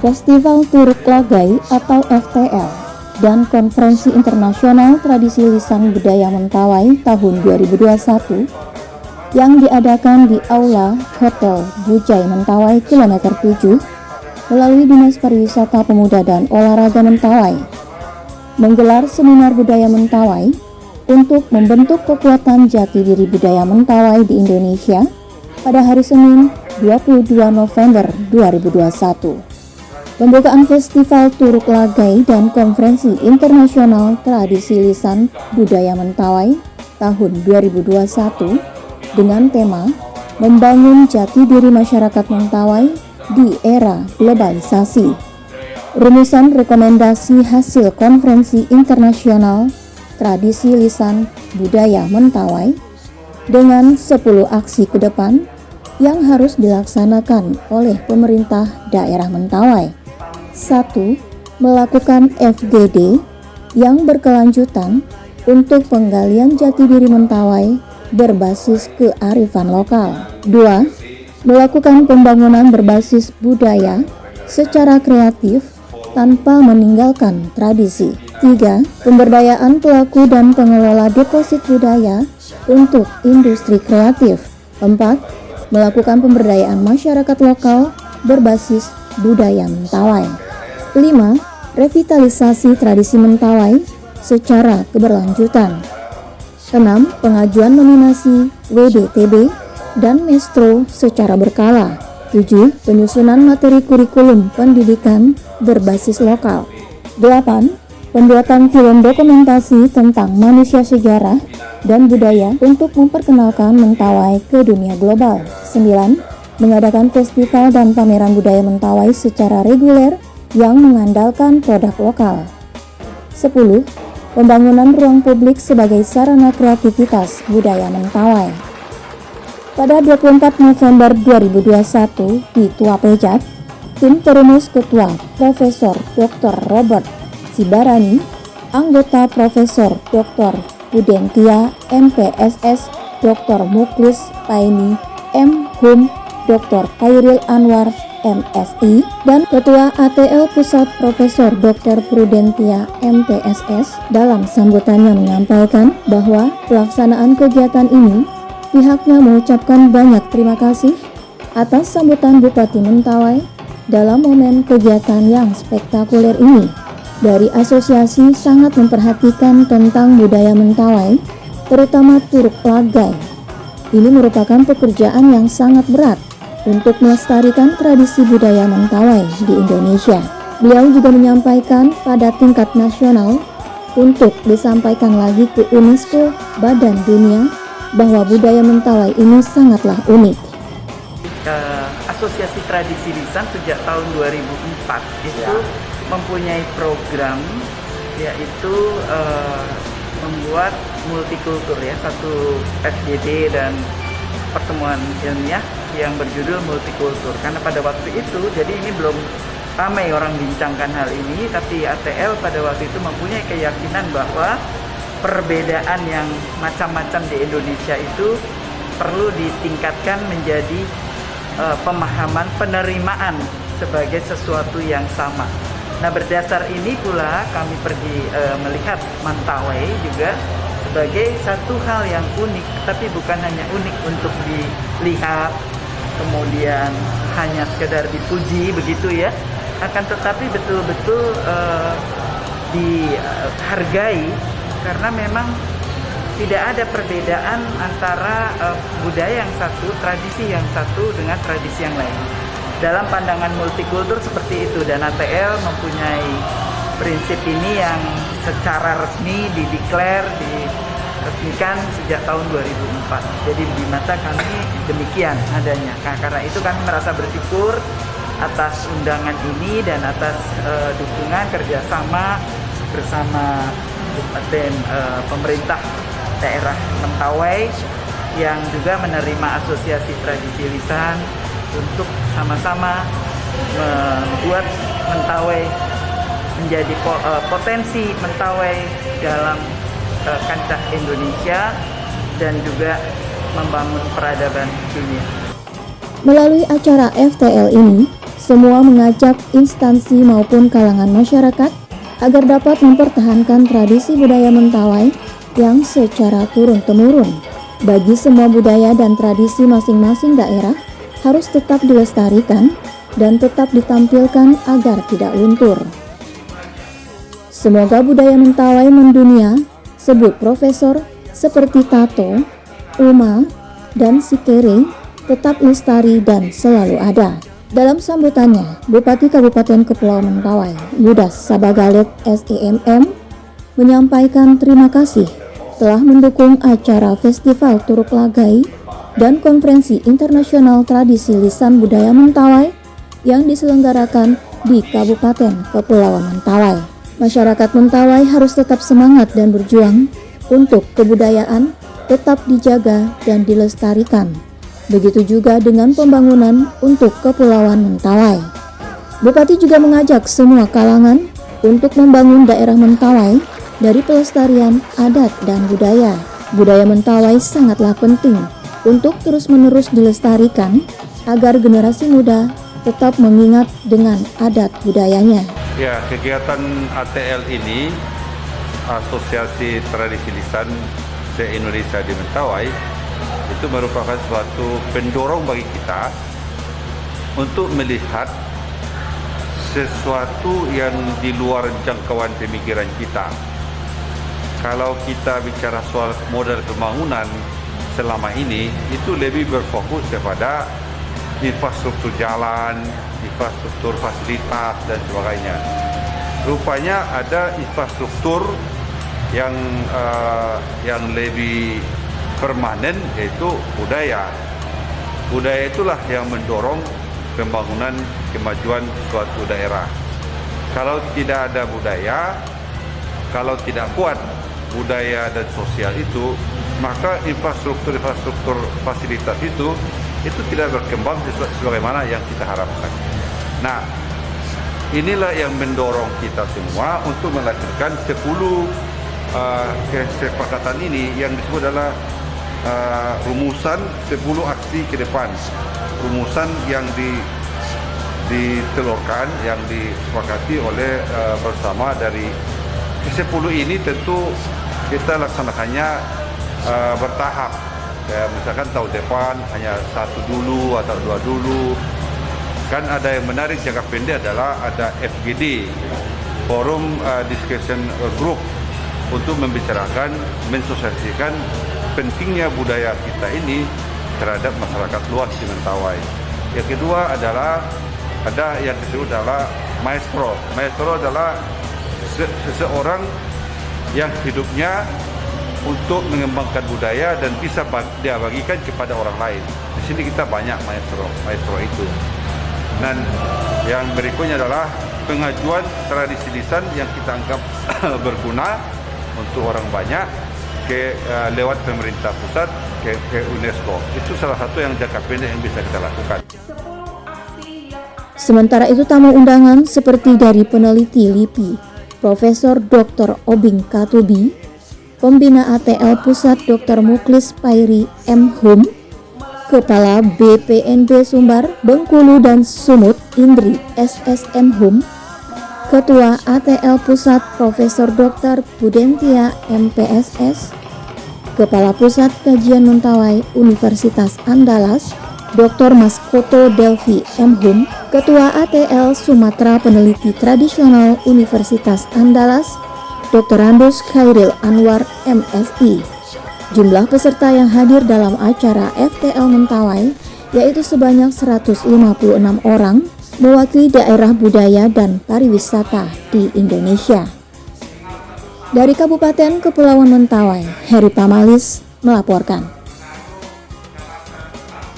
Festival Turuk Lagai atau FTL dan Konferensi Internasional Tradisi Lisan Budaya Mentawai tahun 2021 yang diadakan di Aula Hotel Bujai Mentawai Kilometer 7 melalui Dinas Pariwisata Pemuda dan Olahraga Mentawai menggelar seminar budaya Mentawai untuk membentuk kekuatan jati diri budaya Mentawai di Indonesia pada hari Senin 22 November 2021. Pembukaan Festival Turuk Lagai dan Konferensi Internasional Tradisi Lisan Budaya Mentawai tahun 2021 dengan tema Membangun Jati Diri Masyarakat Mentawai di Era Globalisasi. Rumusan rekomendasi hasil Konferensi Internasional Tradisi Lisan Budaya Mentawai dengan 10 aksi ke depan yang harus dilaksanakan oleh pemerintah daerah Mentawai. 1. Melakukan FGD yang berkelanjutan untuk penggalian jati diri Mentawai berbasis kearifan lokal. 2. Melakukan pembangunan berbasis budaya secara kreatif tanpa meninggalkan tradisi. 3. Pemberdayaan pelaku dan pengelola deposit budaya untuk industri kreatif. 4. Melakukan pemberdayaan masyarakat lokal berbasis budaya Mentawai. 5. Revitalisasi tradisi Mentawai secara keberlanjutan. 6. Pengajuan nominasi WDTB dan Mestro secara berkala. 7. Penyusunan materi kurikulum pendidikan berbasis lokal. 8. Pembuatan film dokumentasi tentang manusia sejarah dan budaya untuk memperkenalkan Mentawai ke dunia global. 9. Mengadakan festival dan pameran budaya Mentawai secara reguler yang mengandalkan produk lokal. 10. Pembangunan ruang publik sebagai sarana kreativitas budaya Mentawai. Pada 24 November 2021 di Tua Pejat, tim perumus Ketua Profesor Dr. Robert Sibarani, anggota Profesor Dr. Pudentia MPSS, Dr. Muklis Paini M.Hum, Dr. Khairil Anwar MSI, dan Ketua ATL Pusat Profesor Dr. Prudentia MPSS dalam sambutannya menyampaikan bahwa pelaksanaan kegiatan ini pihaknya mengucapkan banyak terima kasih atas sambutan Bupati Mentawai dalam momen kegiatan yang spektakuler ini. Dari asosiasi sangat memperhatikan tentang budaya Mentawai, terutama Turuk Lagai. Ini merupakan pekerjaan yang sangat berat untuk melestarikan tradisi budaya Mentawai di Indonesia. Beliau juga menyampaikan pada tingkat nasional untuk disampaikan lagi ke UNESCO Badan Dunia bahwa budaya Mentawai ini sangatlah unik. Asosiasi Tradisi Lisan sejak tahun 2004 itu mempunyai program yaitu membuat multikultur ya, satu FGD dan pertemuan ilmiah yang berjudul multikultur. Karena pada waktu itu, jadi ini belum ramai orang bincangkan hal ini, tapi ATL pada waktu itu mempunyai keyakinan bahwa perbedaan yang macam-macam di Indonesia itu perlu ditingkatkan menjadi pemahaman penerimaan sebagai sesuatu yang sama. Nah, berdasar ini pula kami pergi melihat Mentawai juga sebagai satu hal yang unik, tapi bukan hanya unik untuk dilihat kemudian hanya sekedar dipuji begitu ya, akan tetapi betul-betul dihargai karena memang tidak ada perbedaan antara budaya yang satu, tradisi yang satu dengan tradisi yang lain. Dalam pandangan multikultur seperti itu, dan ATL mempunyai prinsip ini yang secara resmi diresmikan sejak tahun 2004. Jadi di mata kami demikian adanya. Nah, karena itu kami merasa bersyukur atas undangan ini dan atas dukungan kerjasama bersama pemerintah daerah Mentawai yang juga menerima Asosiasi Tradisi Lisan untuk sama-sama membuat Mentawai menjadi potensi Mentawai dalam kancah Indonesia dan juga membangun peradaban dunia. Melalui acara FTL ini, Semua mengajak instansi maupun kalangan masyarakat agar dapat mempertahankan tradisi budaya Mentawai yang secara turun-temurun. Bagi semua budaya dan tradisi masing-masing daerah harus tetap dilestarikan dan tetap ditampilkan agar tidak luntur. Semoga budaya Mentawai mendunia, sebut profesor seperti Tato, Uma, dan Sikere tetap lestari dan selalu ada. Dalam sambutannya, Bupati Kabupaten Kepulauan Mentawai, Yudas Sabagalet SEMM, menyampaikan terima kasih telah mendukung acara Festival Turuk Lagai dan Konferensi Internasional Tradisi Lisan Budaya Mentawai yang diselenggarakan di Kabupaten Kepulauan Mentawai. Masyarakat Mentawai harus tetap semangat dan berjuang untuk kebudayaan tetap dijaga dan dilestarikan. Begitu juga dengan pembangunan untuk Kepulauan Mentawai. Bupati juga mengajak semua kalangan untuk membangun daerah Mentawai dari pelestarian adat dan budaya. Budaya Mentawai sangatlah penting untuk terus-menerus dilestarikan agar generasi muda tetap mengingat dengan adat budayanya. Ya, kegiatan ATL ini, Asosiasi Tradisi Lisan se-Indonesia di Mentawai, itu merupakan suatu pendorong bagi kita untuk melihat sesuatu yang di luar jangkauan pemikiran kita. Kalau kita bicara soal model pembangunan selama ini, itu lebih berfokus kepada infrastruktur jalan, infrastruktur fasilitas dan sebagainya. Rupanya ada infrastruktur yang lebih permanen, yaitu budaya. Budaya itulah yang mendorong pembangunan kemajuan suatu daerah. Kalau tidak ada budaya, kalau tidak kuat budaya dan sosial itu, maka infrastruktur fasilitas itu tidak berkembang sebagaimana yang kita harapkan. Nah, inilah yang mendorong kita semua untuk melahirkan 10 kesepakatan ini yang disebut adalah rumusan 10 aksi ke depan. Rumusan yang ditelurkan, yang disepakati oleh bersama dari ke-10 ini. Tentu kita laksanakannya bertahap. Misalkan tahun depan hanya 1 dulu atau 2 dulu. Kan ada yang menarik jangka pendek adalah ada FGD, Forum Discussion Group, untuk membicarakan, mensosialisasikan pentingnya budaya kita ini terhadap masyarakat luas di Mentawai. Yang kedua adalah ada yang disebut adalah maestro. Maestro adalah seseorang yang hidupnya untuk mengembangkan budaya dan bisa dia bagikan kepada orang lain. Di sini kita banyak maestro itu. Dan yang berikutnya adalah pengajuan tradisi lisan yang kita anggap berguna untuk orang banyak lewat pemerintah pusat ke UNESCO. Itu salah satu yang jangka pendek yang bisa kita lakukan. Sementara itu tamu undangan seperti dari peneliti LIPI, Profesor Dr. Obing Katubi, Pembina ATL Pusat Dr. Muklis Pairi M. Hum, Kepala BPNB Sumbar, Bengkulu dan Sumut Indri SSM Hum, Ketua ATL Pusat Profesor Dr. Pudentia MPSS, Kepala Pusat Kajian Mentawai Universitas Andalas, Dr. Maskoto Delvi M. Hum, Ketua ATL Sumatera Peneliti Tradisional Universitas Andalas, Dr. Randus Khairil Anwar MSI. Jumlah peserta yang hadir dalam acara FTL Mentawai yaitu sebanyak 156 orang, mewakili daerah budaya dan pariwisata di Indonesia. Dari Kabupaten Kepulauan Mentawai, Heri Pamalis melaporkan.